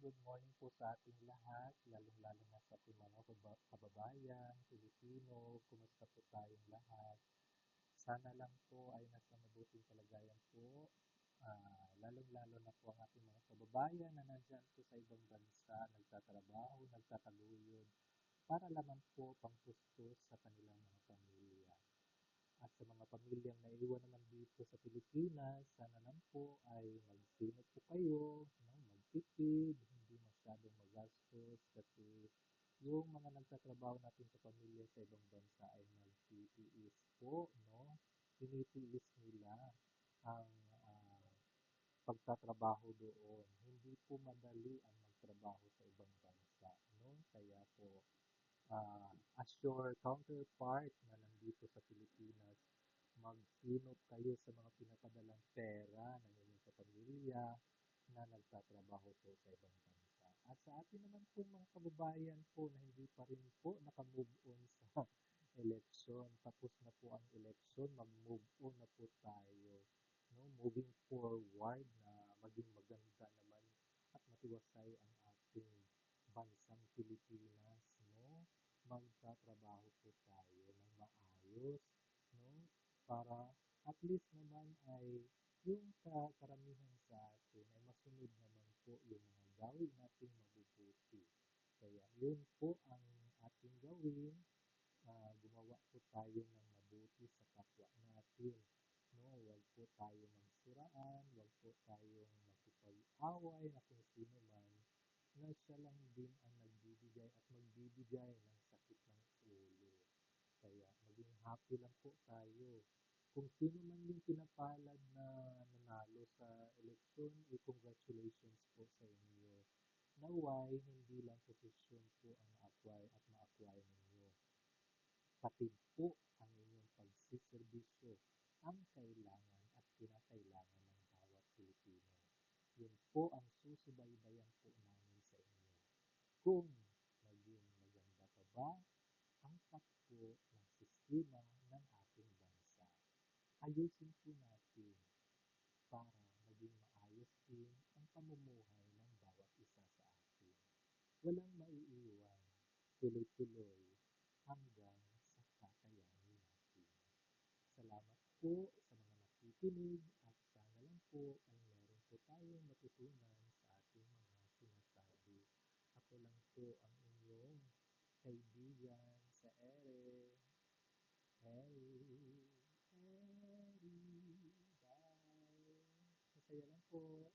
good morning po sa ating lahat, lalong-lalo na sa ating mga kababayan, Pilipino, kumusta po tayong lahat? Sana lang po ay nasa mabuting kalagayan po, lalong-lalo na po ang ating mga kababayan na nandyan po sa ibang bansa, nagtatrabaho, nagtataguyod, para lamang po pangtustos sa kanilang mga pamilya. At sa mga pamilyang naiwan naman dito sa Pilipinas, sana lang po ay magsinop po kayo, no? Magtipid, hindi masyadong magastos kasi yung mga nagtatrabaho natin sa pamilya sa ibang bansa ay nagtitiis po, no? Tinitiis nila ang ah, pagtatrabaho doon. Hindi po madali ang magtrabaho sa ibang bansa, no? Kaya po as your counterpart na nandito sa Pilipinas, magsinop kayo sa mga pinapadalang pera ng inyong kapamilya na nagtatrabaho po sa ibang bansa. At sa atin naman po mga kababayan po na hindi pa rin po nakamove on sa eleksyon. Tapos na po ang eleksyon, mag-move on na po tayo. No? Moving forward na maging maganda naman at matiwasay ang ating bansang Pilipinas, no? Magtatrabaho po tayo ng maayos, no? Para at least naman ay yung karamihan sa atin ay masunod naman po yung mga gawin nating mabubuti. Kaya yun po ang ating gawin, gumawa po tayo ng mabuti sa kapwa natin. No, huwag po tayo magsiraan, huwag po tayong makipag-away na kung sino man na siya lang din ang nagbibigay at magbibigay ng sakit ng ulo. Kaya maging happy lang po tayo. Kung sino man yung pinapalad na nanalo sa eleksyon, congratulations po sa inyo. Naway, hindi lang posisyon po ang ma-acquire at ma-acquire ninyo. Pati po ang inyong pagsiservisyo ang kailangan at kinakailangan ng bawat Pilipino. Yun po ang susubaybayan po namin sa inyo. Kung maging maganda pa ba ang takbo ng sistema ng ating bansa. Ayusin po natin para maging maayos din ang pamumuhay ng bawat isa sa atin. Walang maiiwan, tuloy-tuloy hanggang sa kakayanin natin. Salamat po sa mga nakikinig at sana lang po ay meron po tayong matutunan sa ating mga sinasabi. Ako lang po ang inyong kaibigan sa Ere. Eri, Eri, bye. Masaya lang po.